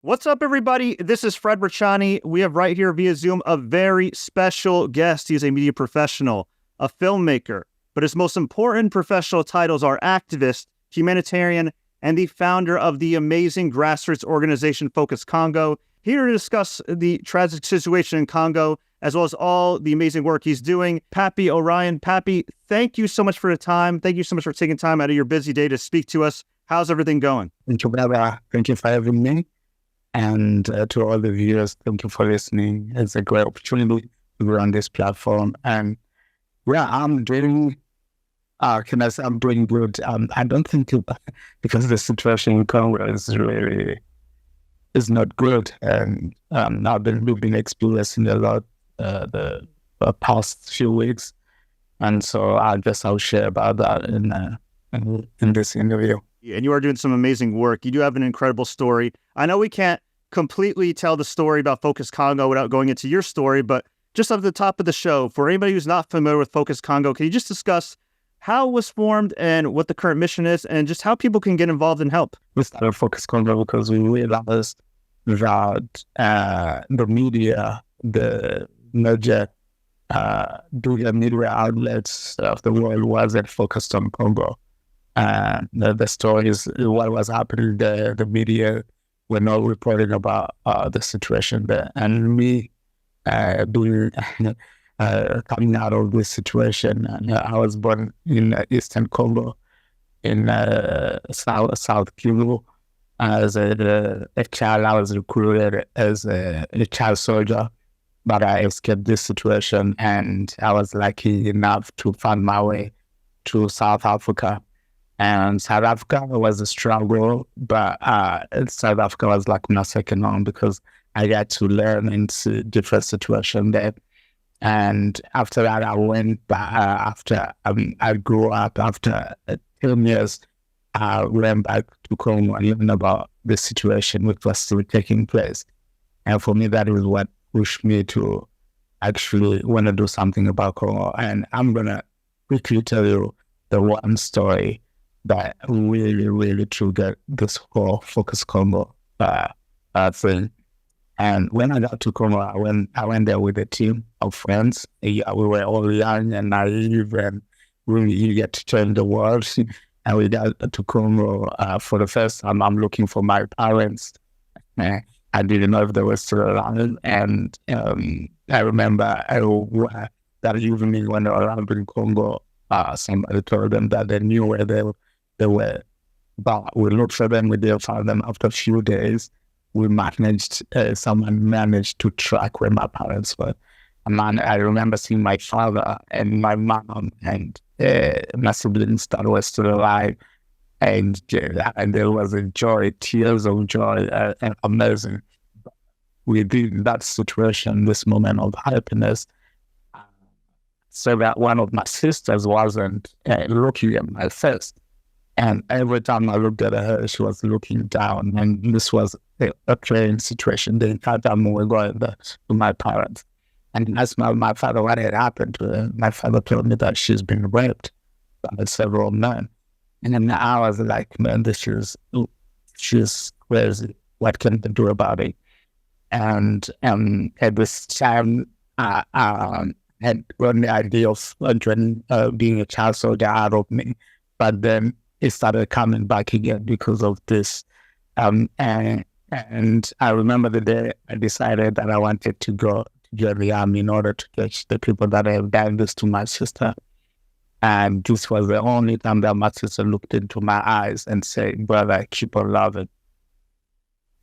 What's up, everybody? This is Fred Richani. We have right here via Zoom a very special guest. He is a media professional, a filmmaker, but his most important professional titles are activist, humanitarian, and the founder of the amazing grassroots organization Focus Congo. Here to discuss the tragic situation in Congo, as well as all the amazing work he's doing, Pappy Orion. Pappy, thank you so much for the time. Thank you so much for taking time out of your busy day to speak to us. How's everything going? Thank you, brother. Thank you for having me. And to all the viewers, thank you for listening. It's a great opportunity to be on this platform. And I'm doing, can I say I'm doing good? I don't think because the situation in Congo is not good. And we've been experiencing a lot the past few weeks. And so I'll share about that in this interview. And you are doing some amazing work. You do have an incredible story. I know we can't completely tell the story about Focus Congo without going into your story, but just at the top of the show, for anybody who's not familiar with Focus Congo, can you just discuss how it was formed and what the current mission is and just how people can get involved and help? We started Focus Congo because we realized that the media, the major media outlets of the world wasn't focused on Congo. The stories, what was happening there, the media were not reporting about the situation there. And me coming out of this situation, I was born in Eastern Congo, in South Kivu. As a child, I was recruited as a child soldier, but I escaped this situation and I was lucky enough to find my way to South Africa. And South Africa was a struggle, but South Africa was like my second home because I got to learn and see different situations there. And after that, I went back, I grew up after 10 years, I went back to Congo and learned about the situation which was still taking place. And for me, that is what pushed me to actually want to do something about Congo. And I'm going to quickly tell you the one story that really triggered this whole Focus Congo thing. And when I got to Congo, I went there with a team of friends. We were all young and naive and really eager to change the world. And we got to Congo for the first time. I'm looking for my parents. I didn't know if they were still around. And I remember that evening when they were around in Congo, somebody told them that they knew where they were, but we looked for them. We didn't find them. After a few days, someone managed to track where my parents were. And I remember seeing my father and my mom and my siblings that were still alive, and there was a joy, tears of joy, and amazing. Within that situation, this moment of happiness, so that one of my sisters wasn't looking at my face. And every time I looked at her, she was looking down. And this was a playing situation. The entire time we were going there to my parents. And I asked my father what had happened to her. My father told me that she's been raped by several men. And then I was like, man, she's crazy. What can I do about it? And at this time, I had run the idea of being a child soldier out of me. But then it started coming back again because of this. And I remember the day I decided that I wanted to go to join the army in order to catch the people that have done this to my sister. And this was the only time that my sister looked into my eyes and said, brother, keep on loving.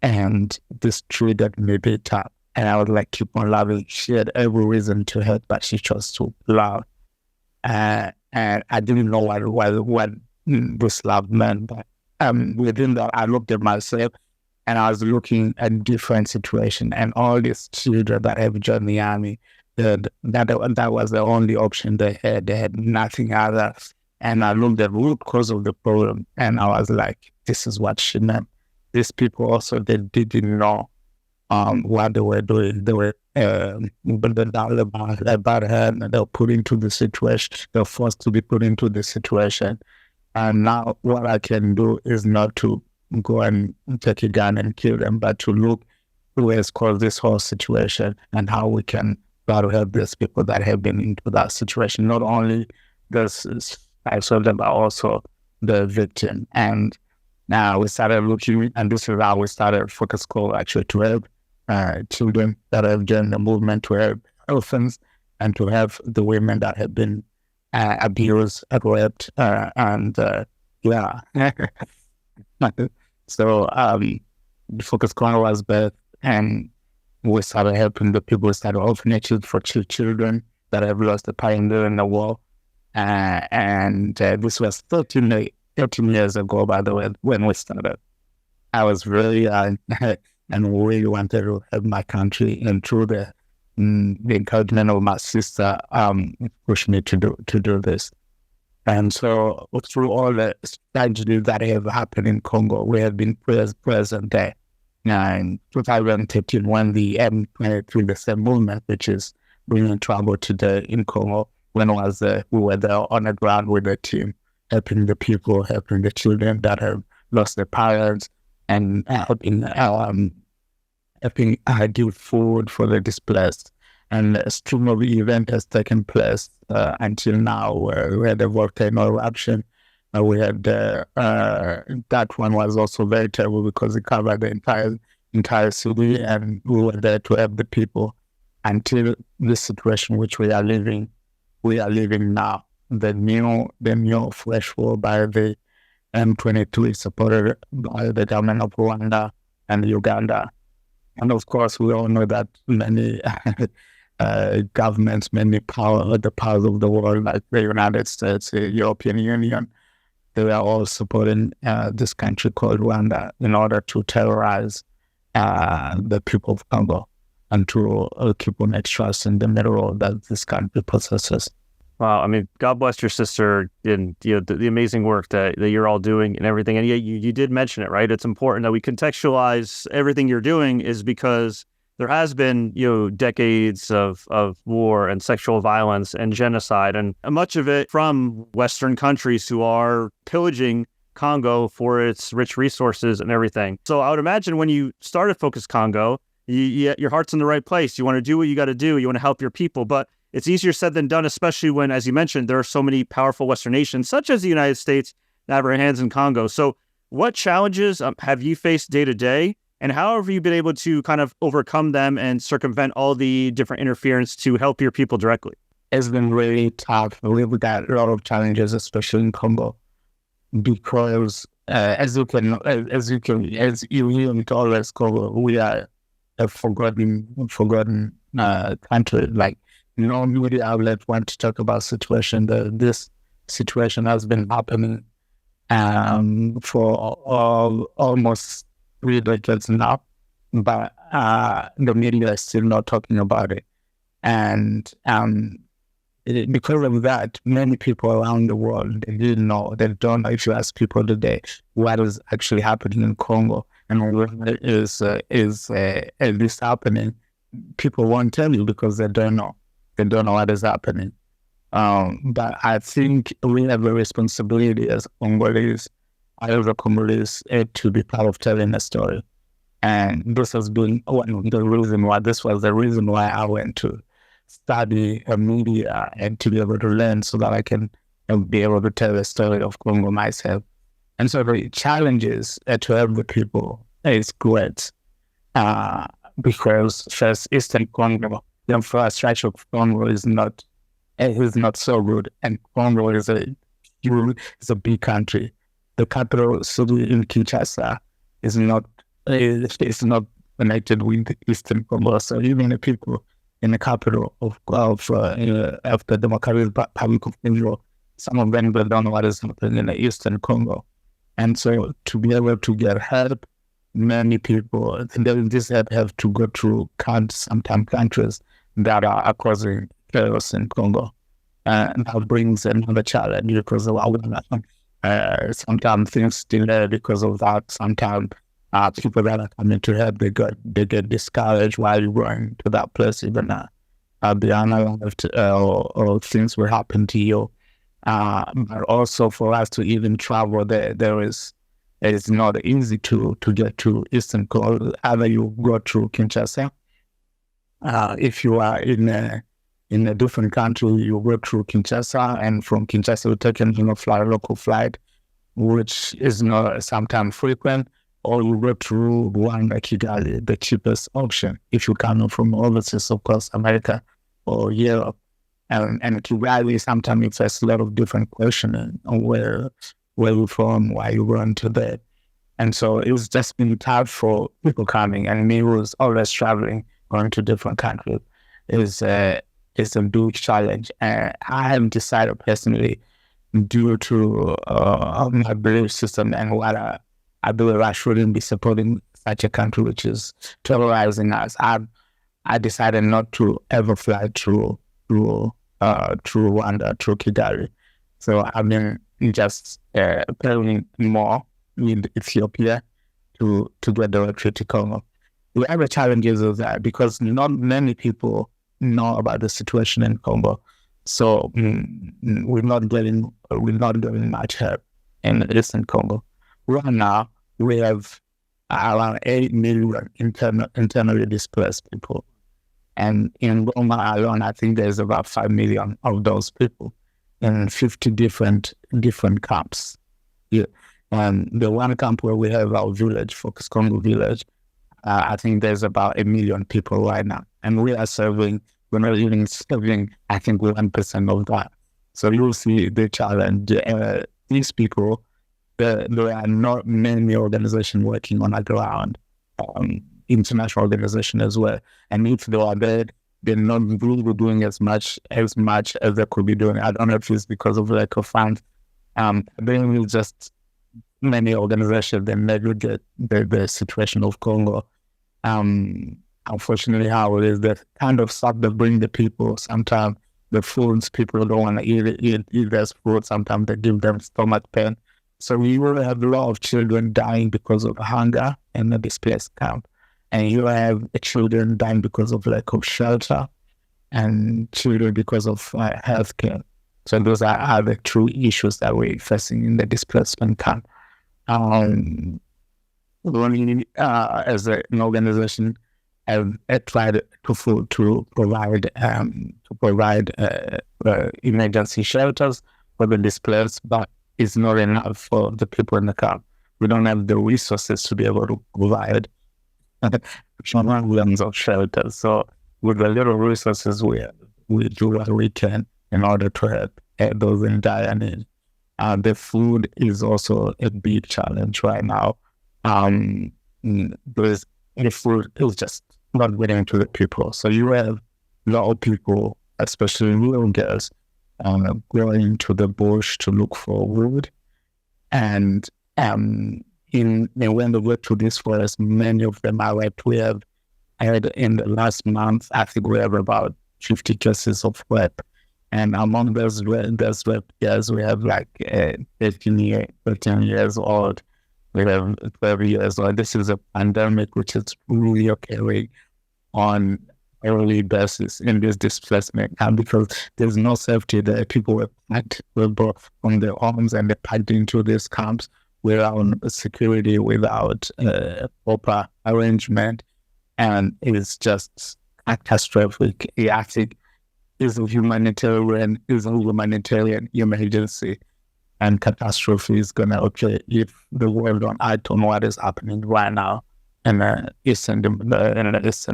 And this triggered me big time. And I was like, keep on loving. She had every reason to hate, but she chose to love. And I didn't know what this love meant. But within that, I looked at myself and I was looking at different situations. And all these children that have joined the army, that was the only option they had. They had nothing other. And I looked at the root cause of the problem. And I was like, this is what she meant. These people also, they didn't know what they were doing. They were down about her, and they were put into the situation. They were forced to be put into the situation. And now what I can do is not to go and take a gun and kill them, but to look who has caused this whole situation and how we can try to help these people that have been into that situation. Not only the survivors of them, but also the victim. And now we started looking, and this is how we started Focus Congo, actually, to help children that have joined the movement, to help orphans, and to have the women that have been abused, raped, yeah. So the Focus Congo was birthed, and we started helping the people. We started orphanages for children that have lost a parent in the war. This was 13 years ago, by the way, when we started. I was really and really wanted to help my country, and through the encouragement of my sister, pushed me to do this. And so through all the tragedies that have happened in Congo, we have been present there. In 2013, when the M23, the same movement, which is bringing trouble today in Congo, we were there on the ground with the team, helping the people, helping the children that have lost their parents, and helping give food for the displaced. And a stream of event has taken place until now, where we had a volcano eruption. We had that one was also very terrible because it covered the entire city, and we were there to help the people until the situation which we are living now. The new fresh war by the M23, supported by the government of Rwanda and Uganda. And of course, we all know that many governments, the powers of the world, like the United States, the European Union, they are all supporting this country called Rwanda in order to terrorize the people of Congo and to keep on extracting the mineral that this country possesses. Wow, I mean, God bless your sister and the amazing work that you're all doing and everything. And you did mention it, right? It's important that we contextualize everything you're doing, is because there has been decades of war and sexual violence and genocide, and much of it from Western countries who are pillaging Congo for its rich resources and everything. So I would imagine when you started Focus Congo, your heart's in the right place. You want to do what you got to do. You want to help your people, but it's easier said than done, especially when, as you mentioned, there are so many powerful Western nations, such as the United States, that have their hands in Congo. So what challenges have you faced day to day, and how have you been able to kind of overcome them and circumvent all the different interference to help your people directly? It's been really tough. We've got a lot of challenges, especially in Congo, because as you hear me always, Congo, we are a forgotten country. Like, no media outlet want to talk about situation. This situation has been happening for almost 3 decades now, but the media is still not talking about it. And because of that, many people around the world, they didn't know. They don't know. If you ask people today what is actually happening in Congo and what is this happening, people won't tell you because they don't know. They don't know what is happening. But I think we have a responsibility as Congolese, to be part of telling a story. And this has been one of the reasons why, this was the reason why I went to study media and to be able to learn so that I can be able to tell the story of Congo myself. And so the challenges to help the people is great because first, Eastern Congo, the infrastructure of Congo is not so good, and Congo is a big country. The capital city in Kinshasa is not connected with Eastern Congo. So even the people in the capital of the Democratic Republic of Congo, some of them don't know what is happening in the Eastern Congo. And so to be able to get help, many people, this help have to go through sometimes countries that are causing chaos in Congo. And that brings another challenge because of sometimes things delay because of that. Sometimes people that are coming to help, they get discouraged while you're going to that place, even be unalive or things will happen to you. But also for us to even travel there is it's not easy to get to Eastern Congo. Either you go through Kinshasa. If you are in a different country, you go through Kinshasa, and from Kinshasa you take a local flight, which is not sometimes frequent, or you go through Rwanda, Kigali, the cheapest option. If you come from overseas, of course, America or Europe, and Kigali, sometimes it has a lot of different questions on where you're from, why you run to that. And so it's just been tough for people coming, and me who's always traveling, going to different countries, is a big challenge. And I have decided personally, due to my belief system and what I believe I shouldn't be supporting such a country which is terrorizing us. I decided not to ever fly through Rwanda, through Kigali. So I've been just paying more with Ethiopia to get directly to Congo. The other challenges is that because not many people know about the situation in Congo, so we're not getting much help in Eastern Congo. Right now, we have around 8 million internally displaced people. And in Goma alone, I think there's about 5 million of those people in 50 different camps. Yeah. And the one camp where we have our village, Focus Congo village, I think there's about 1 million people right now. And we're not even serving, I think, 1% of that. So you'll see the challenge. These people, there are not many organizations working on the ground, international organization as well. And if they are there, they're not really doing as much as they could be doing. I don't know if it's because of lack of funds. There is just many organizations that negligent the situation of Congo. Unfortunately, how it is, that kind of stuff that bring the people. Sometimes the foods people don't want to eat their food. Sometimes they give them stomach pain. So we will have a lot of children dying because of hunger in the displaced camp. And you have children dying because of lack of shelter, and children because of healthcare. So those are the true issues that we're facing in the displacement camp. We, as an organization, have tried to provide emergency shelters for the displaced, but it's not enough for the people in the camp. We don't have the resources to be able to provide millions of shelters. So with the little resources we do what we can in order to help those in dire need. The food is also a big challenge right now. Because the food is just not getting to the people. So you have a lot of people, especially little girls, going to the bush to look for wood. And when they go to this forest, many of them are raped. We have had in the last month, I think we have about 50 cases of rape. And among those rape girls, we have like 13 years old. We have 12 years old. This is a pandemic which is really occurring on a daily basis in this displacement camp because there's no safety there. People were packed from their homes and they're packed into these camps without security, without proper arrangement, and it's just catastrophic. I think it's a humanitarian emergency, and catastrophe is going to occur if the world don't act on what is happening right now in Eastern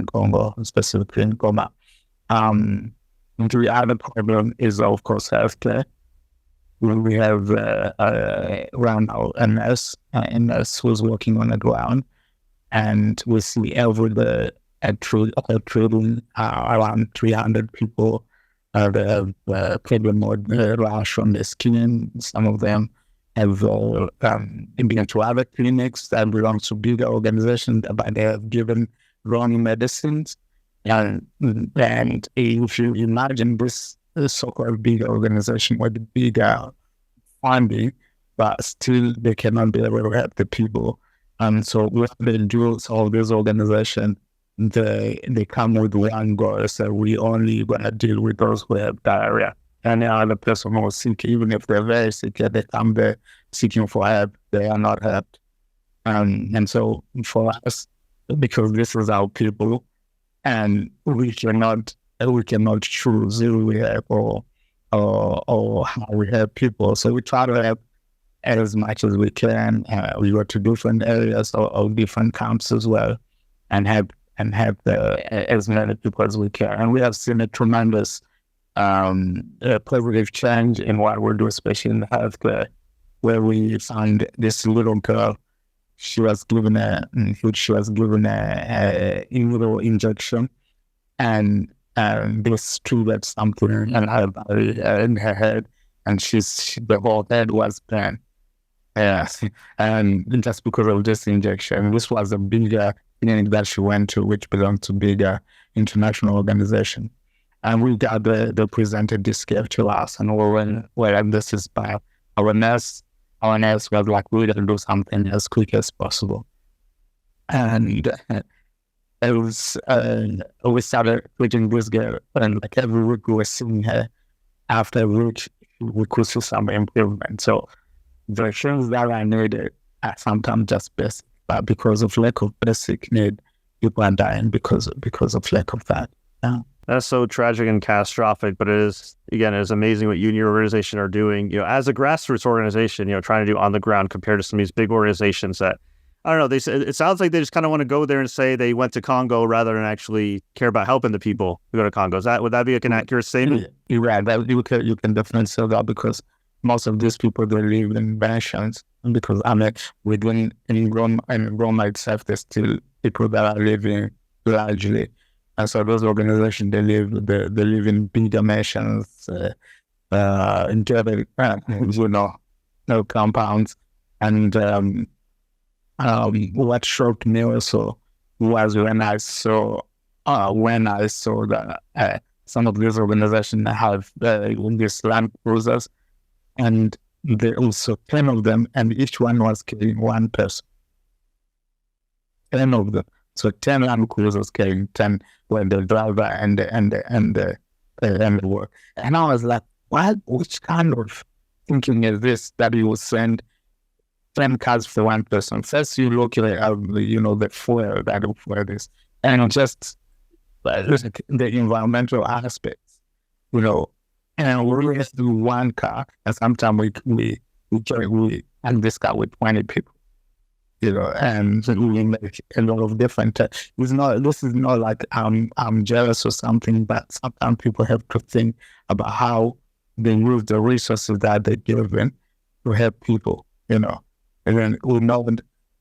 Congo, specifically in Goma. The other problem is, of course, healthcare. We have around our nurse who's working on the ground, and we see every day around 300 people. They have problem with rash on the skin. Some of them have been to other clinics that belong to bigger organizations, but they have given wrong medicines. And if you imagine this so-called big organization with bigger funding, but still they cannot be able to help the people. And so what they do, so this organization, they come with one goal. So we only going to deal with those who have diarrhea. Any other person who is sick, even if they're very sick, they come there seeking for help, they are not helped. And so for us, because this is our people, and we cannot choose who we have or how we have people. So we try to have as much as we can. We go to different areas or different camps as well, and have as many people as we can. And we have seen a tremendous positive change in what we do, especially in the healthcare, where we found this little girl. She was given a needle injection, and this triggered something in her body, in her head, and the whole head was burned. Yes, and just because of this injection, this was a bigger clinic that she went to, which belonged to bigger international organization. And we got they presented this gift to us, and we went, well, this is by our nurse. Our nurse was like, we got to do something as quick as possible. And it was, we started reading this girl, and like every week we were seeing her. After which we could see some improvement. So the things that I needed are sometimes just basic, but because of lack of basic need, people are dying because of lack of that. Yeah. That's so tragic and catastrophic, but it is amazing what you and your organization are doing, as a grassroots organization, trying to do on the ground compared to some of these big organizations that, I don't know, it sounds like they just kind of want to go there and say they went to Congo rather than actually care about helping the people who go to Congo. Would that be like an accurate statement? You're right. You can definitely say that, because most of these people, they live in mansions, because within Roma itself, there's still people that are living largely. And so those organizations, they live in bigger mansions, in compounds. And what shocked me also was when I saw that some of these organizations have these land cruisers, and there also 10 of them, and each one was carrying one person. 10 of them. So 10 land cruisers carrying 10, where the driver and the work. And I was like, what? Which kind of thinking is this, that you will send 10 cars for one person? First, you look at the fuel that will fuel this, and just the environmental aspects, And we just do one car, and sometimes we and this car with 20 people. And we make a lot of different. This is not like I'm jealous or something, but sometimes people have to think about how they use the resources that they're given to help people. And then we know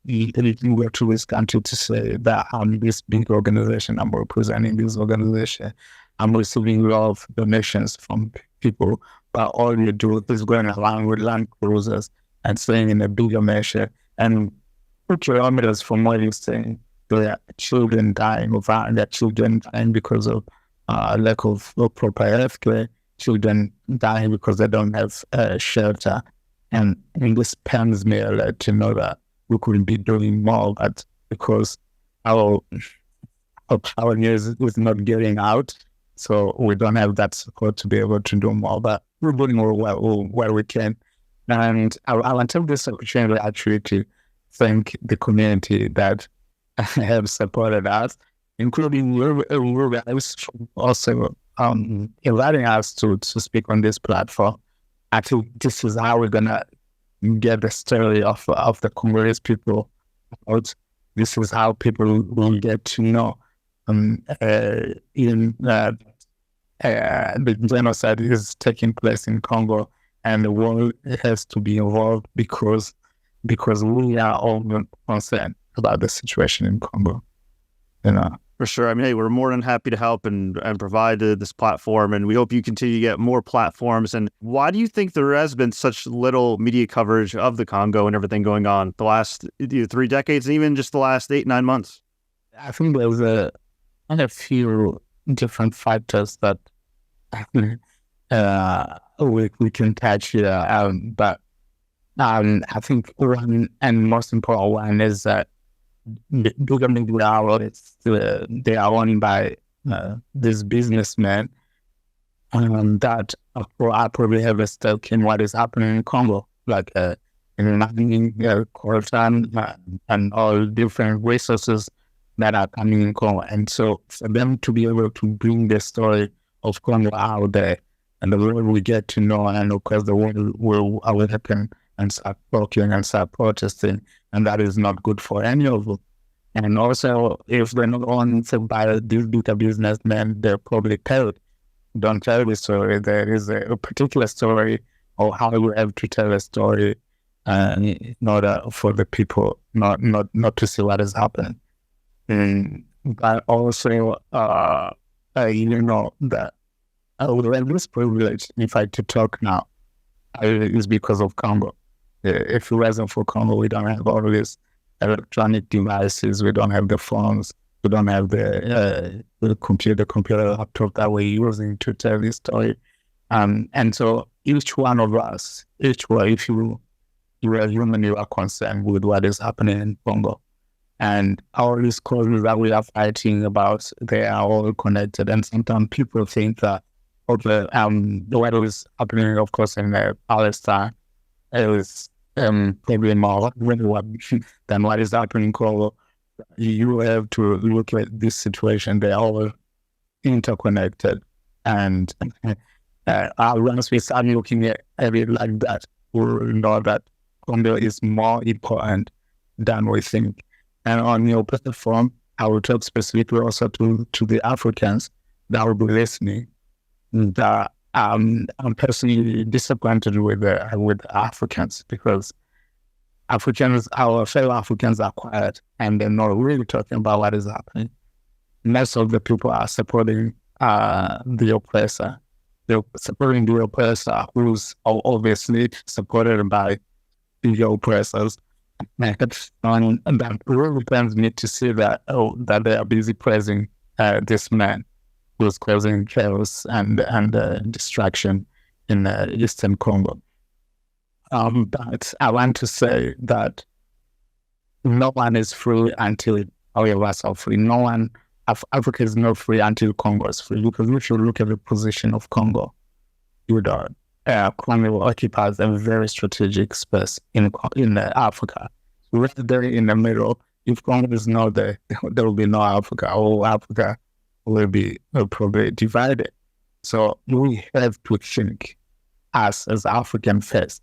anything we're to this country to say that I'm this big organization, I'm representing this organization, I'm receiving a lot of donations from people, but all you do is going around with land cruisers and staying in a bigger measure and kilometers from where you're saying there are children dying of their children dying because of lack of proper health care, children dying because they don't have shelter. And this pains me a lot to know that we could be doing more, but because our news is not getting out, so we don't have that support to be able to do more, but we're doing where we can. And I want to take this opportunity actually to thank the community that have supported us, including also inviting us to speak on this platform. I think this is how we're gonna get the story of the Congolese people out. This is how people will get to know the genocide is taking place in Congo, and the world has to be involved because we are all concerned about the situation in Congo. For sure. I mean, hey, we're more than happy to help and provide this platform, and we hope you continue to get more platforms. And why do you think there has been such little media coverage of the Congo and everything going on the last 3 decades, and even just the last 8-9 months? I think there's a few different factors that we can touch here, but I think one and most important one is that the they are owned by these businessmen that probably have a stake in what is happening in Congo, like in mining, coltan, and all different resources that are coming in Congo. And so for them to be able to bring the story of Congo out there, and the world will get to know, and of course the world will awaken and start talking and start protesting, and that is not good for any of them. And also, if they're not owned by these bigger businessmen, they're probably don't tell the story. There is a particular story of how we have to tell a story in order for the people not to see what is happening. But also, that I would have this privilege, if I could talk now, is because of Congo. If it wasn't for Congo, we don't have all these electronic devices, we don't have the phones, we don't have the computer laptop that we're using to tell this story. And so each one of us, if you are human, you are concerned with what is happening in Congo. And all these causes that we are fighting about, they are all connected. And sometimes people think that what is happening, of course, in Palestine is probably more than what is happening in Congo. You have to look at this situation. They are all interconnected. And once we start looking at it like that, we'll know that Congo is more important than we think. And on your platform, I will talk specifically also to the Africans that will be listening. That I'm personally disappointed with Africans, because our fellow Africans are quiet and they're not really talking about what is happening. Most of the people are supporting the oppressor. They're supporting the oppressor, who's obviously supported by the oppressors. And that really pains me to see that they are busy praising this man who's causing chaos and destruction in Eastern Congo. But I want to say that no one is free until all of us are free. No one, Africa is not free until Congo is free. Because if you look at the position of Congo, Congo occupies a very strategic space in Africa. Right there in the middle, if Congo is not there, there will be no Africa. All Africa will be probably divided. So we have to think, us as African first,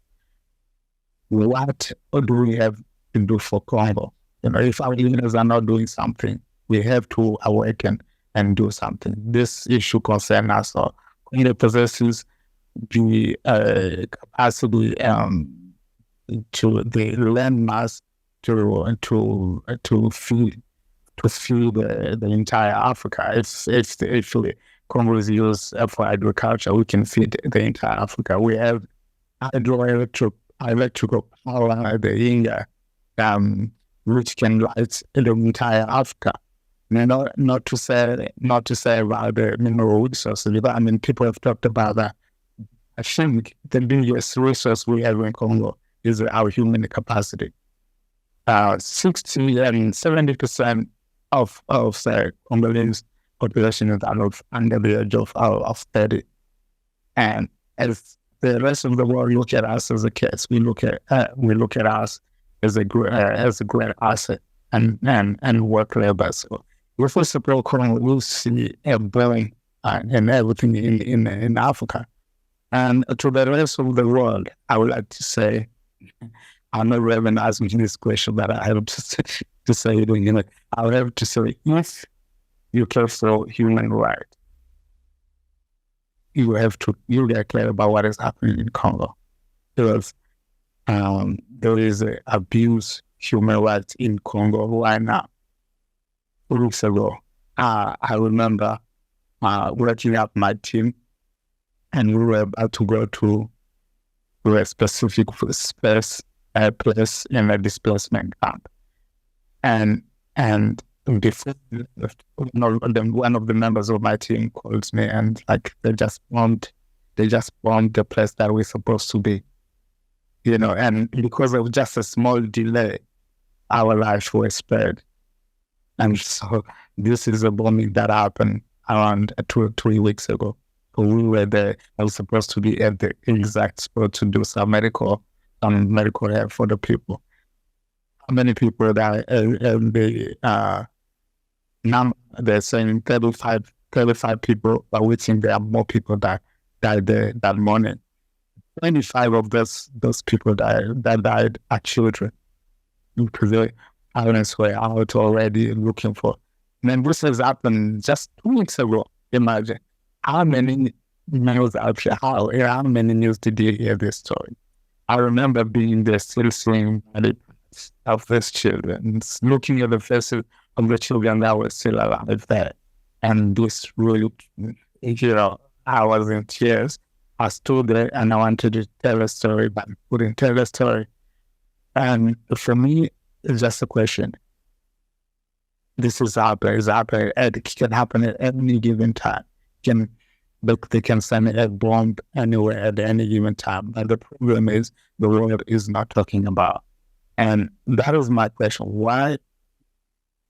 what do we have to do for Congo? If our leaders are not doing something, we have to awaken and do something. This issue concerns us. So Congo possesses the capacity to the landmass to feed the entire Africa. If Congo is used for agriculture, we can feed the entire Africa. We have electrical power, the Inga, which can light the entire Africa. Not to say about the mineral resources, but I mean, people have talked about that. I think the biggest resource we have in Congo is our human capacity. 70% of the Congolese population is under the age of 30. And as the rest of the world look at us as a case, we look at us as a great asset and work labor. So if we support Congo, we'll see a boom in everything in Africa. And to the rest of the world, I would like to say, I'm not even asking this question, but I have to say I would have to say, if you care for human rights, you get clear about what is happening in Congo. Because there is abuse human rights in Congo right now. 2 weeks ago, I remember working up my team, and we were about to go to a specific place in a displacement camp. And before one of the members of my team calls me, and they just bombed the place that we're supposed to be. And because of just a small delay, our lives were spared. And so this is a bombing that happened around 2 or 3 weeks ago. So we were there. I was supposed to be at the exact spot to do some medical medical help for the people. How many people that now they're saying 35 people, but we think there are more people that died there that morning. 25 of those people that died are children, because their parents were out already looking for. And then this has happened just 2 weeks ago. Imagine how many news out there, how many news did you hear this story? I remember being there, still seeing the of these children, looking at the faces of the children that were still alive there. And this really, I was in tears. I stood there and I wanted to tell a story, but I couldn't tell a story. And for me, it's just a question. This is happening. It can happen at any given time. They can send a bomb anywhere at any given time. But the problem is the world is not talking about. And that is my question. What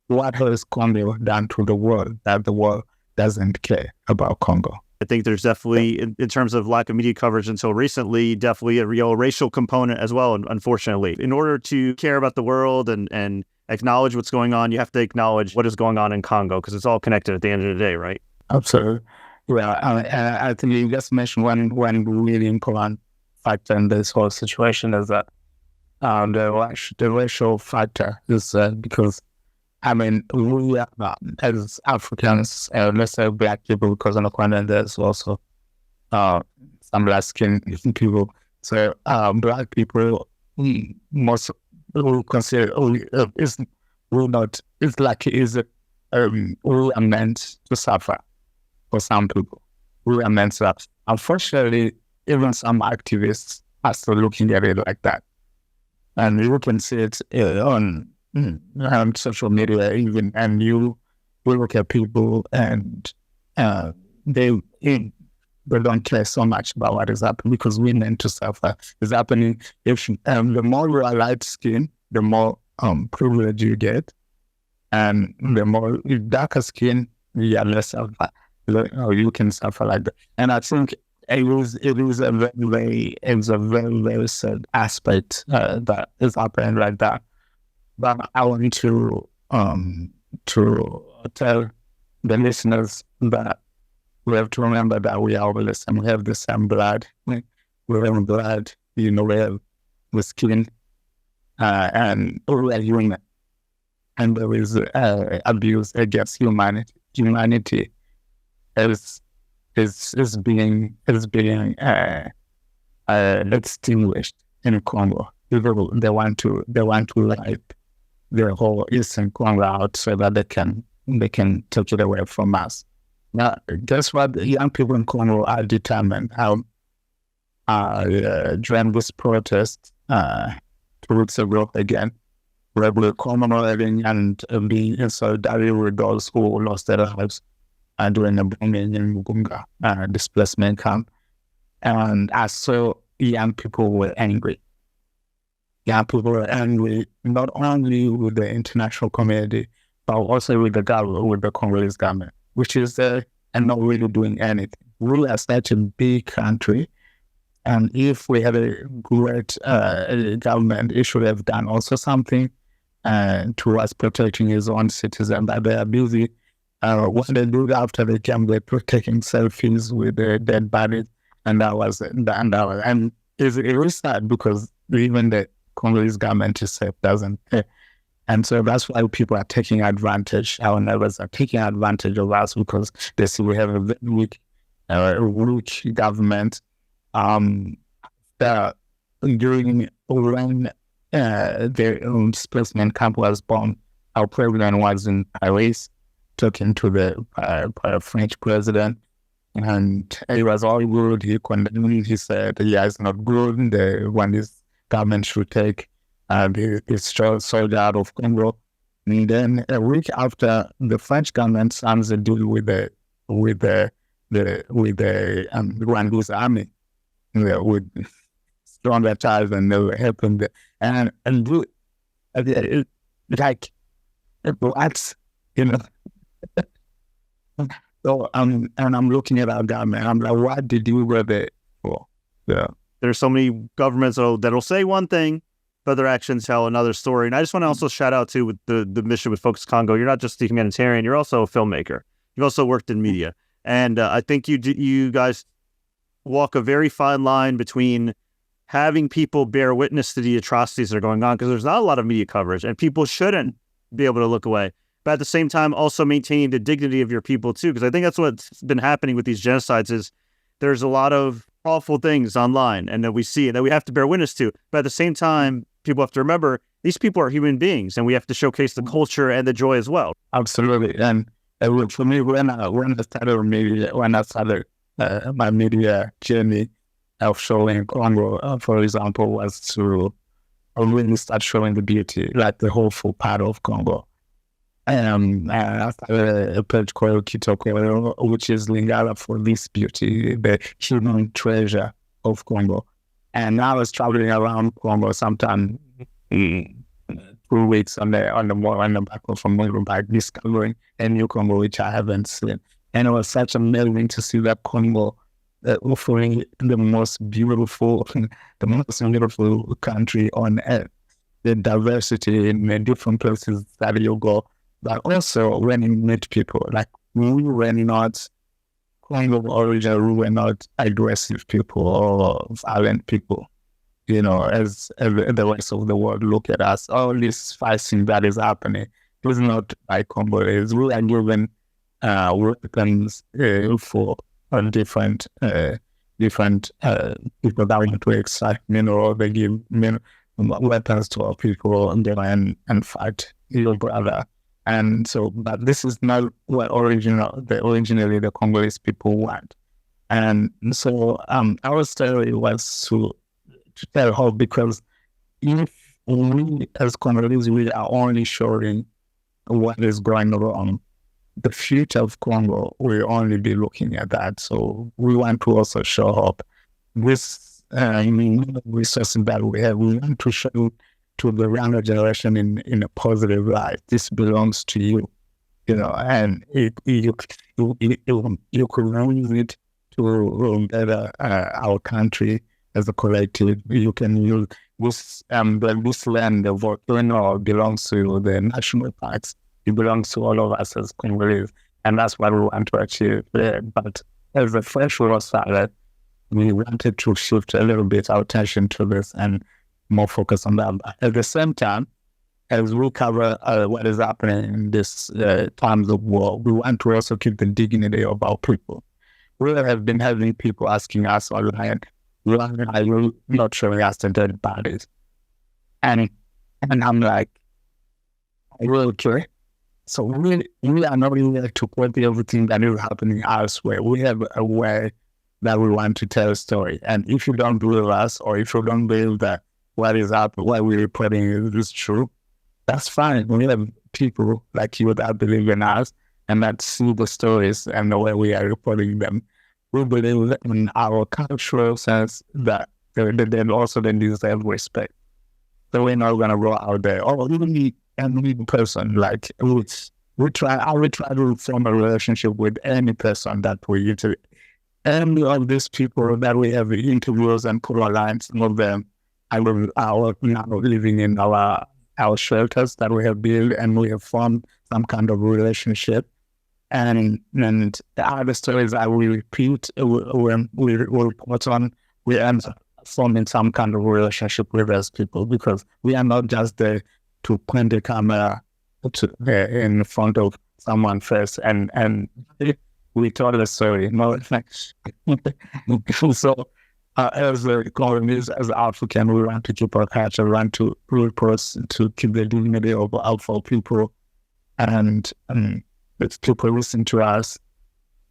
has Congo done to the world that the world doesn't care about Congo? I think there's definitely, in terms of lack of media coverage until recently, definitely a real racial component as well, unfortunately. In order to care about the world and acknowledge what's going on, you have to acknowledge what is going on in Congo, because it's all connected at the end of the day, right? Absolutely. Well, I think you just mentioned one really important factor in this whole situation is that the racial factor is because, I mean, we as Africans, let's say Black people, because on the continent there's also some light-skinned people. So Black people, most will consider we are meant to suffer. For some people, we are meant to suffer. Unfortunately, even some activists are still looking at it like that. And you can see it on social media even, and you look at people and they don't care so much about what is happening, because we're meant to suffer. It's happening. If the more you are light skinned, the more privilege you get, and the more darker skin, you are less suffer. You can suffer like that. And I think it is a very sad aspect that is happening like that. But I want to tell the listeners that we have to remember that we are all the same. We have the same blood. We have blood, we have the skin, and we are human. And there is abuse against humanity. Humanity is being extinguished in Congo. People, they want to wipe the whole Eastern Congo out so that they can take it away from us. Now, guess what? The young people in Congo are determined. During this protest 2 weeks ago again, we were commemorating and being in solidarity with those who lost their lives during the bombing in Mugunga displacement camp. And I saw young people were angry. Young people were angry not only with the international community, but also with the government, with the Congolese government, which is and not really doing anything. We are such a big country, and if we had a great government, it should have done also something towards protecting his own citizens. But they are busy. What they do after they came, they're taking selfies with the dead bodies, and it's really sad because even the Congolese government itself doesn't care. And so that's why people are taking advantage. Our neighbors are taking advantage of us because they see we have a very weak government. During when the displacement camp was bombed, our president was in Paris talking to the French president, and it was all good. He condemned. He said, "Yeah, it's not good. This government should take the soldier out of Congo." And then a week after, the French government signs a deal with the Rwandese army, with stronger ties, and they were helping the and do like what, So I'm looking at our government. I'm like, what did you go there for? Yeah. There's so many governments that'll say one thing, but their actions tell another story. And I just want to also shout out to with the mission with Focus Congo. You're not just a humanitarian, you're also a filmmaker. You've also worked in media. And I think you guys walk a very fine line between having people bear witness to the atrocities that are going on, because there's not a lot of media coverage and people shouldn't be able to look away. But at the same time, also maintaining the dignity of your people too, because I think that's what's been happening with these genocides is there's a lot of awful things online and that we see and that we have to bear witness to. But at the same time, people have to remember these people are human beings and we have to showcase the culture and the joy as well. Absolutely. And for me, when I started my media journey of showing Congo, for example, was to really start showing the beauty, like the hopeful part of Congo. I started a page called Kitoko, which is Lingala for this beauty, the human treasure of Congo. And I was traveling around Congo sometime 2 weeks on the back of a motorbike, discovering a new Congo which I haven't seen. And it was such amazing to see that Congo offering the most beautiful country on earth. The diversity in the different places that you go, but also when you meet people, like we were not Congo origin, we were not aggressive people or violent people. You know, as the rest of the world look at us, all this fighting that is happening, it was not by Congolese. We are given weapons for different people that want to extract mineral. They give weapons to our people and fight your brother. And so, but this is not what originally the Congolese people want. And so our story was to tell hope, because if we as Congolese, we are only showing what is going wrong, the future of Congo will only be looking at that. So we want to also show hope. This resources that we have, we want to show to the younger generation in a positive light. This belongs to you, you know, and you could use it to better our country as a collective. You can use this land, the volcano belongs to the national parks. It belongs to all of us as Congolese, and that's what we want to achieve. But as a fresh water salad, we wanted to shift a little bit our attention to this and more focus on that. But at the same time, as we cover what is happening in this times of war, we want to also keep the dignity of our people. We have been having people asking us online, why are you not showing us the dead bodies? And I'm like, okay. So we are not really like to point everything that is happening elsewhere. We have a way that we want to tell a story. And if you don't believe us, or if you don't believe that what is up, what we're reporting is true, that's fine. We have people like you that believe in us and that see the stories and the way we are reporting them. We believe in our cultural sense that they also then deserve respect. So we're not going to go out there, or even any person, like I will try to form a relationship with any person that we interview. Any of these people that we have interviews and put online, some of them are now living in our shelters that we have built, and we have formed some kind of relationship. And the other stories that we repeat when we report on, we end up forming some kind of relationship with those people, because we are not just there to point the camera in front of someone first and we told the story. No, so as Congolese, as African, we want to keep our culture, we want to report, to keep the dignity of our people, and if people listen to us,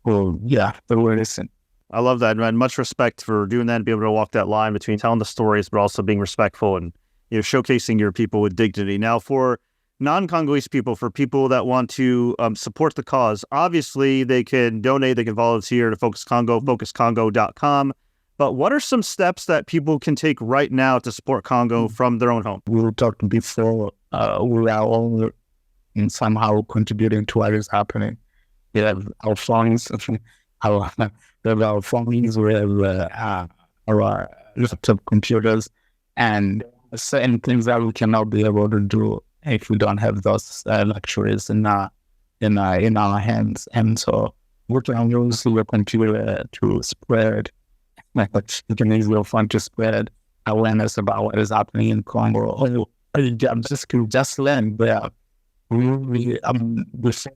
well, yeah, they will listen. I love that, man. Much respect for doing that and be able to walk that line between telling the stories, but also being respectful and, you know, showcasing your people with dignity. Now, for non-Congolese people, for people that want to support the cause, obviously they can donate, they can volunteer to Focus Congo, focuscongo.com. But what are some steps that people can take right now to support Congo from their own home? We talked before, we are all somehow contributing to what is happening. We have our funds, we have our laptop computers, and certain things that we cannot be able to do if we don't have those luxuries in our hands. And so we can use the computer to spread, like it can easily fun to spread awareness about what is happening in Congo. Or just learn there. Before,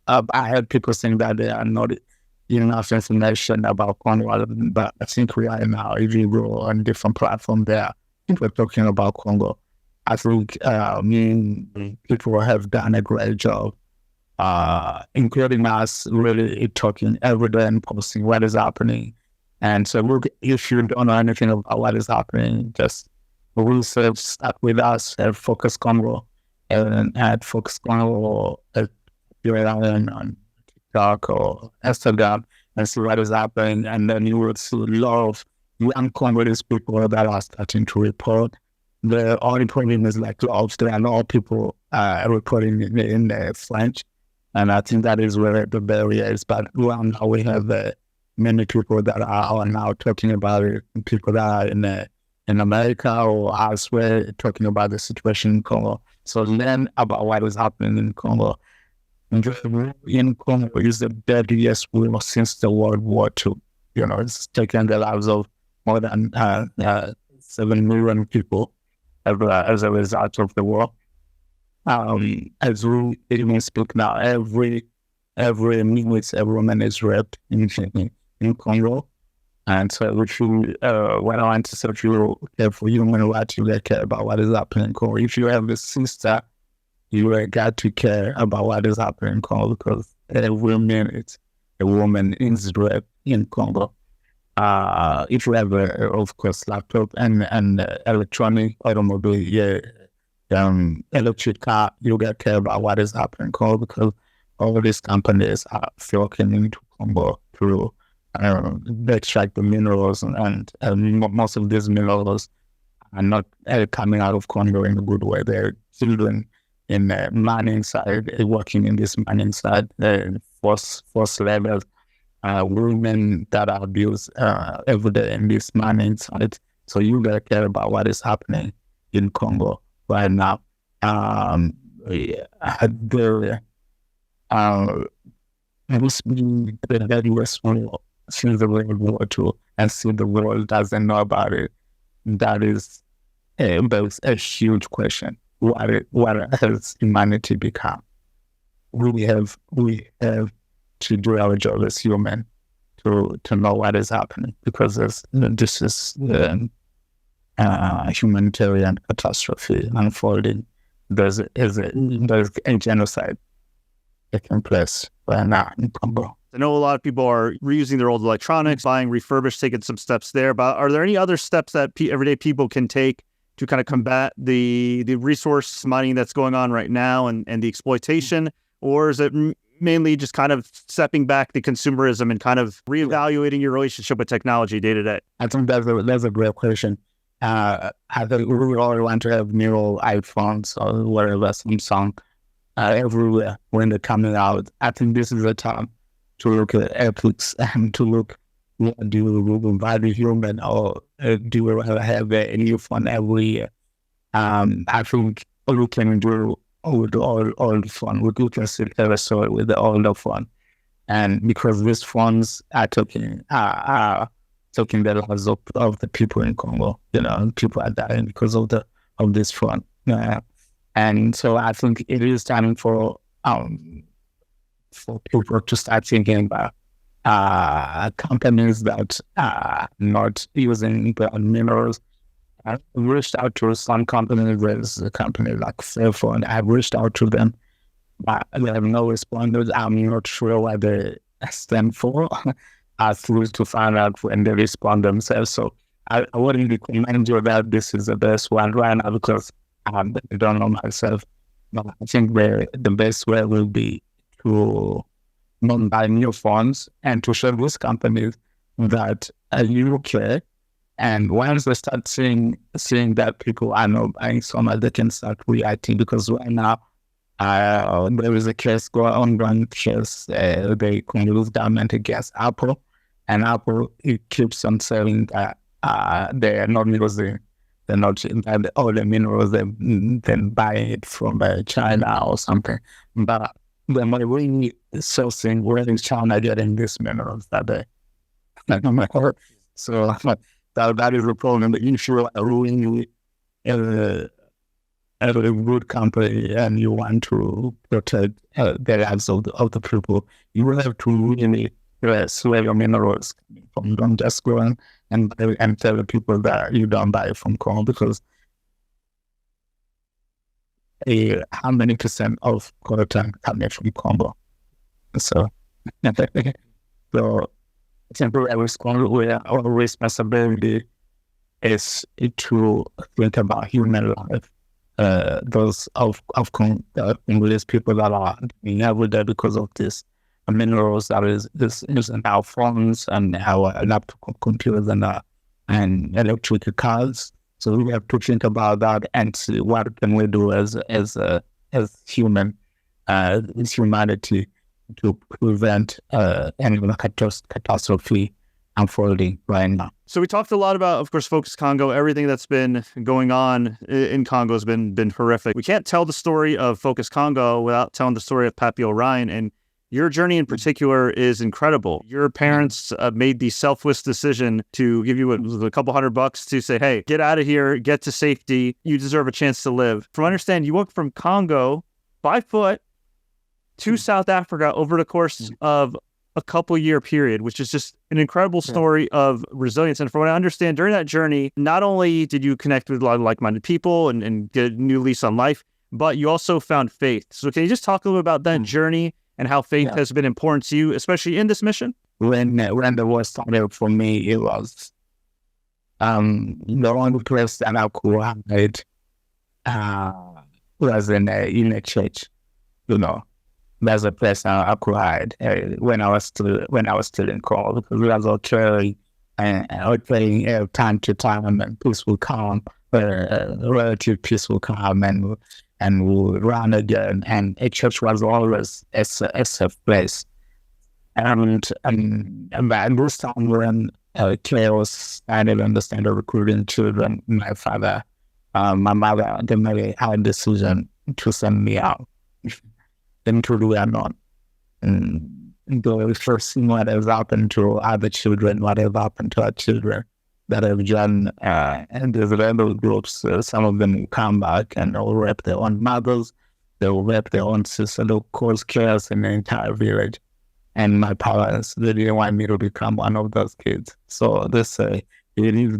I heard people saying that there are not enough information about Congo, but I think we are now, if you go on different platforms there, people are talking about Congo. I think people have done a great job, including us, really talking every day and posting what is happening. And so look, if you don't know anything about what is happening, just research, start with us at Focus Congo, and at Focus Congo at Pappy Orion on TikTok or Instagram, and see what is happening. And then you will see a lot of young Congolese people that are starting to report. The only problem is there are a lot of people reporting in French, and I think that is where the barrier is. But now we have many people that are now talking about it, people that are in America or elsewhere talking about the situation in Congo. So learn about what is happening in Congo. In Congo is the deadliest war since the World War II. It's taken the lives of more than 7 million people as a result of the war. As we even speak now, every minute a woman is raped in Congo. And so if you, what I want to say, if you care for human rights, you care about what is happening in Congo. If you have a sister, you got to care about what is happening in Congo, because every minute a woman is raped in Congo. If you have, of course, laptop and electronic automobile, electric car, you got to care about what is happening in Congo, because all these companies are flocking into Congo to extract the minerals, and most of these minerals are not coming out of Congo in a good way. They're children in the mining side, working in this mining side, forced labor, women that are abused every day in this mining side. So you gotta care about what is happening in Congo right now. Must be the deadliest war since the World War II, and still the world doesn't know about it. That is a huge question. What has humanity become? We have to do our job as human to know what is happening, because this is humanitarian catastrophe unfolding. There's a genocide taking place right now in Congo. I know a lot of people are reusing their old electronics, buying refurbished, taking some steps there. But are there any other steps that everyday people can take to kind of combat the resource mining that's going on right now and the exploitation? Or is it mainly just kind of stepping back the consumerism and kind of reevaluating your relationship with technology day to day? I think that's a great question. I think we all want to have new iPhones or whatever, Samsung, everywhere when they're coming out. I think this is the time to look at ethics and to look, what do we value human, or do we rather have a new phone every year? I think we can do with all the phone. We can still have a story with the older phone, and because these phones are taking the lives of the people in Congo. People are dying because of this phone. And so I think it is time for people to start thinking about companies that are not using minerals. I've reached out to some companies. There's a company like Fairphone. I've reached out to them, but they have no responded. I'm not sure what they stand for. I through to find out when they respond themselves. So I wouldn't recommend you that this is the best one right now, because I don't know myself. But I think the best way will be to not buy new phones and to show these companies that you care. And once they start seeing that people are not buying so much, they can start reacting. Because right now, there is a ongoing case, the Congolese government against Apple. And Apple, it keeps on saying that they're not using, they're not all the minerals, then buying it from China or something. But when we're really sourcing, where is China getting these minerals that they, so that is the problem. If you are really a good company and you want to protect the lives of the people, you will have to really swear your minerals from. Don't just go and tell the people that you don't buy from Congo, because how many percent of coltan coming from Congo? So, so our responsibility is to think about human life. Those of Congolese people that are never there because of this minerals that is in our phones and our laptop computers and electric cars. So we have to think about that and see what can we do as humanity to prevent any catastrophe unfolding right now. So we talked a lot about, of course, Focus Congo. Everything that's been going on in Congo has been horrific. We can't tell the story of Focus Congo without telling the story of Pappy Orion, and your journey in particular is incredible. Your parents made the selfless decision to give you a couple $100 to say, hey, get out of here, get to safety. You deserve a chance to live. From what I understand, you went from Congo by foot to South Africa over the course of a couple-year period, which is just an incredible story of resilience. And from what I understand, during that journey, not only did you connect with a lot of like-minded people and get a new lease on life, but you also found faith. So can you just talk a little about that journey and how faith has been important to you, especially in this mission? When the war started for me, it was the only place that I could hide was in a church. You know, there's a place I could hide when I was still in Congo, because we was all playing time to time, and peace will come, relative peace will come, and we'll run again. And a church was always a safe place. And this time when chaos, I didn't understand the recruiting children, my mother, they made a decision to send me out into the unknown. The first thing what has happened to other children, what has happened to our children that have joined and these rebel groups, some of them will come back and they'll rape their own mothers, they'll rape their own sisters, they'll cause chaos in the entire village. And my parents, they didn't want me to become one of those kids. So they say, it is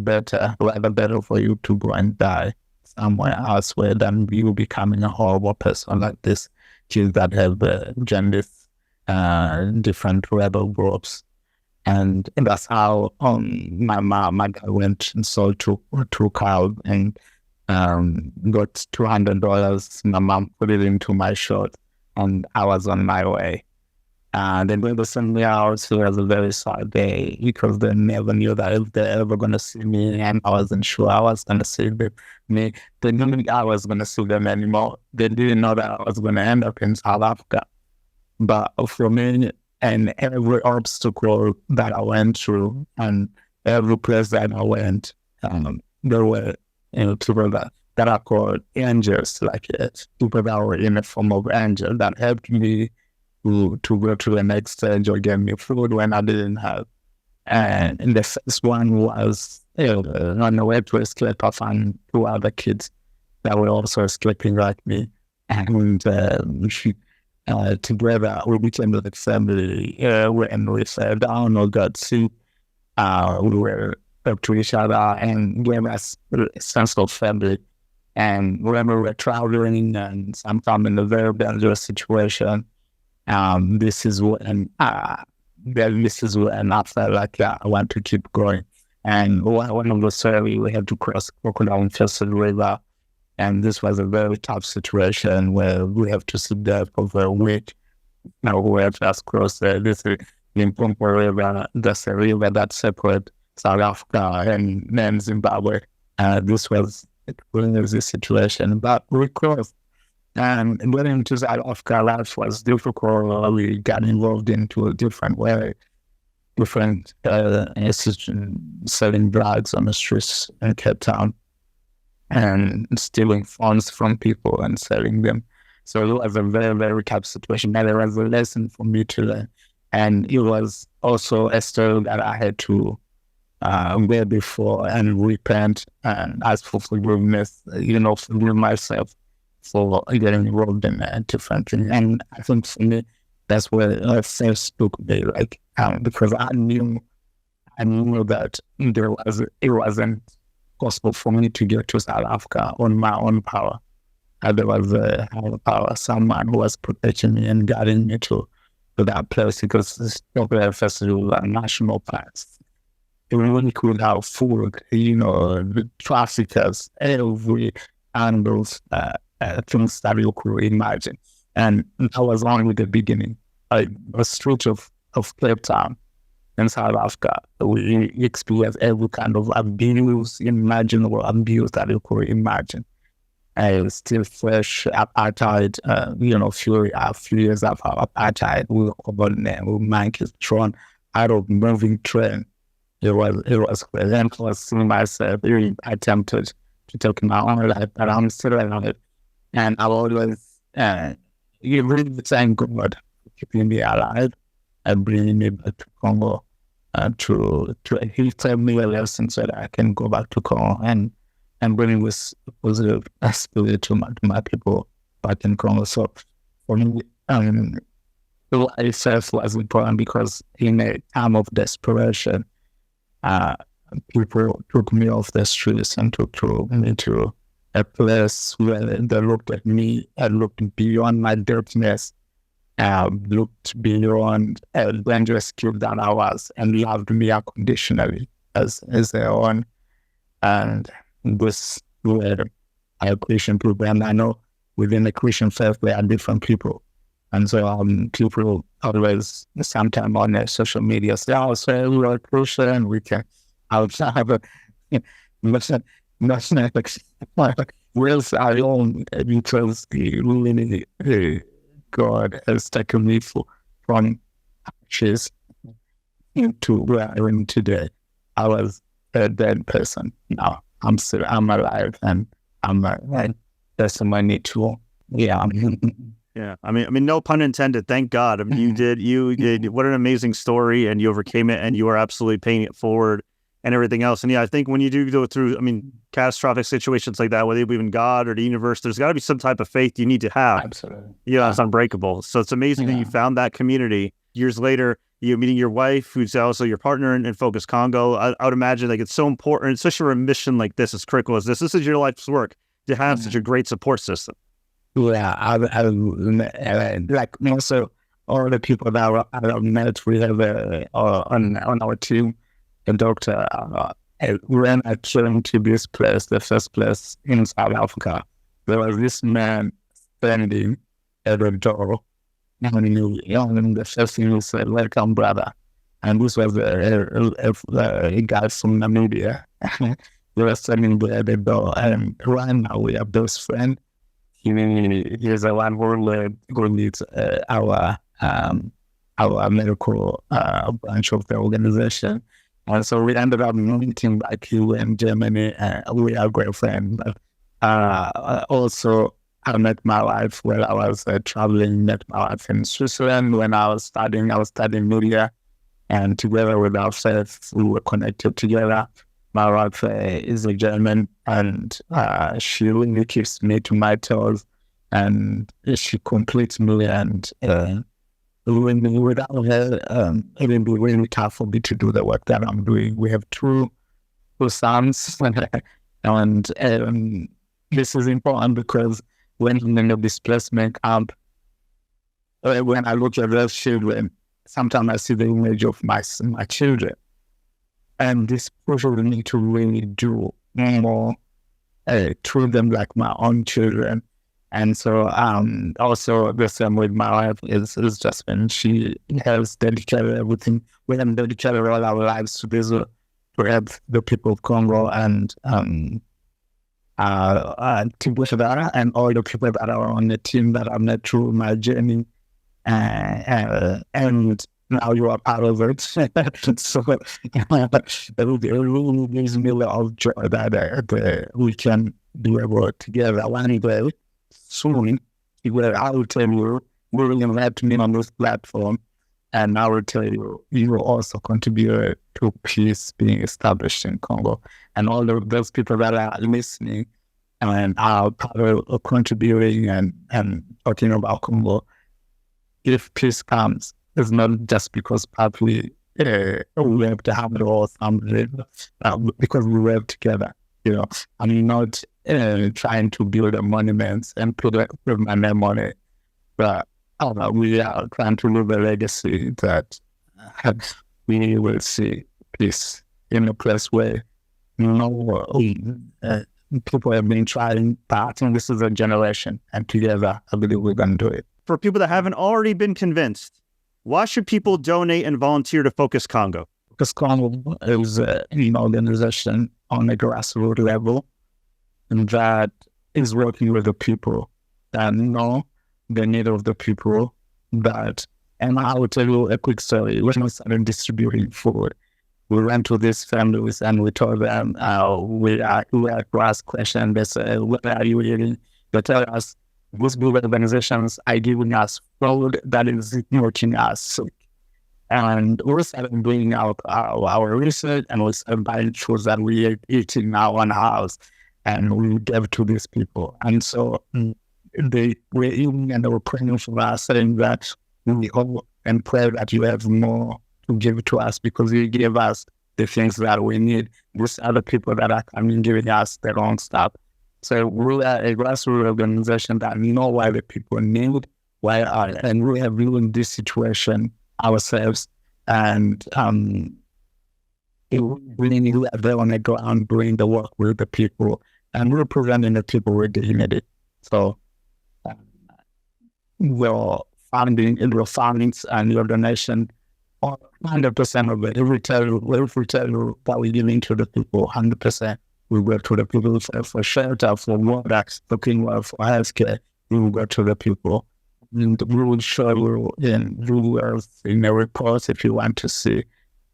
rather better for you to go and die somewhere elsewhere than you becoming a horrible person like this kids that have joined this different rebel groups. And that's how my dad went and sold two cows and got $200. My mom put it into my shirt and I was on my way. And then when they sent me out, it was a very sad day because they never knew that if they're ever going to see me, and I wasn't sure I was going to see them. They didn't know I was going to see them anymore. They didn't know that I was going to end up in South Africa. But for me, and every obstacle that I went through, and every place that I went, there were people that are called angels, like people that were in the form of angel that helped me to go to the next stage or get me food when I didn't have. And the first one was on the way to escape. I found two other kids that were also escaping like me. And together we became like family. When we fell down or got sick, we were up to each other and gave us a sense of family. And when we were traveling and sometimes in a very dangerous situation, this is when I felt like I want to keep going. And one of the stories, we had to cross crocodile-infested river, and this was a very tough situation where we have to sit there for a week. Now we have just crossed this Limpopo River. That's a river that separates South Africa and then Zimbabwe. This was the situation, but we crossed. And going into South Africa, life was difficult. We got involved into a different way. different institutions selling drugs on the streets in Cape Town and stealing funds from people and selling them. So it was a very, very tough situation. And it was a lesson for me to learn. And it was also a story that I had to wear before and repent and ask for forgiveness, forgive myself for getting involved in different things. And I think for me, that's where it first took me, because I knew that it wasn't possible for me to get to South Africa on my own power. There was a higher power, someone who was protecting me and guiding me to that place, because this Courier festival are national parks. We could have food, the traffickers, every angles, things that you could imagine. And that was only the beginning. The street of Cape Town in South Africa, we experienced every kind of abuse, imaginable abuse that you could imagine. Still fresh apartheid, a few years after apartheid, we were monkeys thrown out of moving train. It was crazy. And I was seeing myself, really attempted to take my own life, but I'm still alive. And I always really thank God for keeping me alive and bringing me back to Congo. He taught me a lesson so that I can go back to Congo and bring this positive spirit to my people back in Congo. So for me, life itself was important, because in a time of desperation, people took me off the streets and took me to a place where they looked at me and looked beyond my dirtiness, looked beyond a dangerous kid that I was, and loved me unconditionally as their own. And this were a Christian people, and I know within the Christian faith there are different people. And so people always, sometimes on their social media, say, "Oh, so we are Christian, we can have a where's our own?" Because really, God has taken me from ashes to where I am today. I was a dead person. Now I'm alive, and I'm a testimony to, yeah. Yeah, I mean, no pun intended. Thank God. I mean, you did. What an amazing story, and you overcame it, and you are absolutely paying it forward, and everything else. And yeah, I think when you do go through, catastrophic situations like that, whether you believe in God or the universe, there's got to be some type of faith you need to have. Absolutely. Yeah, it's unbreakable. So it's amazing that you found that community. Years later, you meeting your wife, who's also your partner in Focus Congo. I would imagine it's so important, especially for a mission like this, as critical as this. This is your life's work, to have such a great support system. Yeah, I like also all the people that I've met. We have on our team a doctor. When I came to this place, the first place in South Africa, there was this man standing at the door, and the first thing he said, "Welcome, brother." And this was a guy from Namibia. They were standing there at the door, and right now we are best friends. He's the one who leads our medical branch of the organization. And so we ended up meeting back here in Germany, and we are great friends. But also, I met my wife while I was traveling, met my wife in Switzerland when I was studying media, and together with our faith, we were connected together. My wife is a German, and she really keeps me to my toes, and she completes me. And without her, it will be really tough for me to do the work that I'm doing. We have two sons, and this is important because when I'm in the displacement camp, when I look at those children, sometimes I see the image of my children. And this pushes me to really do more, treat them like my own children. And so also the same with my wife is just when she has dedicated everything. We have dedicated all our lives to this, to help the people of Congo and together, and all the people that are on the team that I've met through my journey. And now you are part of it. So it really gives me a lot of joy that we can do a work together. One day, soon, I will tell you, we will invite me on this platform, and I will tell you, you will also contribute to peace being established in Congo. And all of those people that are listening and are part of contributing and talking about Congo, if peace comes, it's not just because Pappy we have to have it all something, because we work together. You know, I'm not trying to build a monument and put my name on it, but we are trying to leave a legacy that we will see peace in a place where people have been trying, but I think this is a generation, and together I believe we're going to do it. For people that haven't already been convinced, why should people donate and volunteer to Focus Congo? Focus Congo is an organization on a grassroots level that is working with the people that know the need of the people. And I will tell you a quick story. When we started distributing food, we went to these families and we told them, we had to ask questions. They said, what are you eating? They tell us, these big organizations are giving us food that is making us sick. And we started doing our research, and we started buying foods that we are eating in our own house, and we gave to these people. And so they were eating and they were praying for us, saying that we hope and pray that you have more to give to us, because you give us the things that we need. These are the people that are coming giving us their own stuff. So we are a grassroots organization that know why the people need, and we have been in this situation ourselves, and we need to have on the ground doing the work with the people and representing the people with dignity. So we're funding and your donation, 100% of it. If we tell you that we're giving to the people, 100%. We work to the people for shelter, for water, for clean water, for healthcare. We will go to the people. And we will show you in a report if you want to see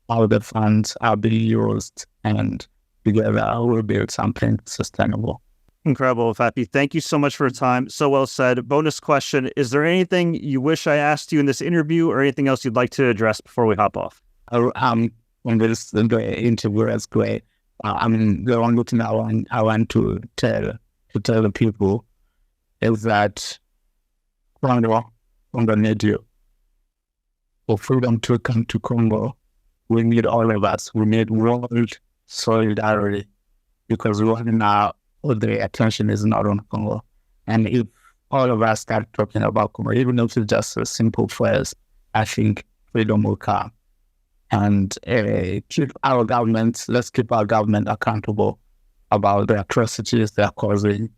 how the funds are being used, and together we'll build something sustainable. Incredible, Pappy. Thank you so much for your time. So well said. Bonus question. Is there anything you wish I asked you in this interview, or anything else you'd like to address before we hop off? When this interview is great. The only thing I want to tell the people is that Congo need you. For freedom to come to Congo, we need all of us. We need world solidarity, because right now the attention is not on Congo. And if all of us start talking about Congo, even if it's just a simple phrase, I think freedom will come. And let's keep our government accountable about the atrocities they are causing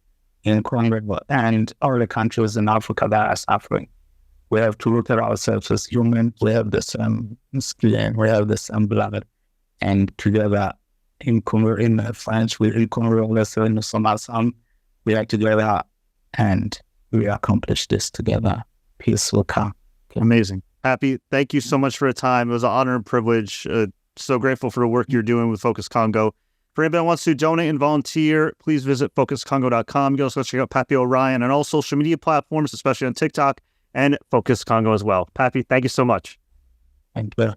in Congo and all the countries in Africa that are suffering. We have to look at ourselves as humans. We have the same skin, we have the same blood, and together in Congo, in French, we in Congo, also in Somalia, we are together and we accomplish this together. Peace will come. Okay. Amazing. Pappy, thank you so much for your time. It was an honor and privilege. So grateful for the work you're doing with Focus Congo. For anybody who wants to donate and volunteer, please visit focuscongo.com. You can also check out Pappy Orion on all social media platforms, especially on TikTok, and Focus Congo as well. Pappy, thank you so much. Thank you.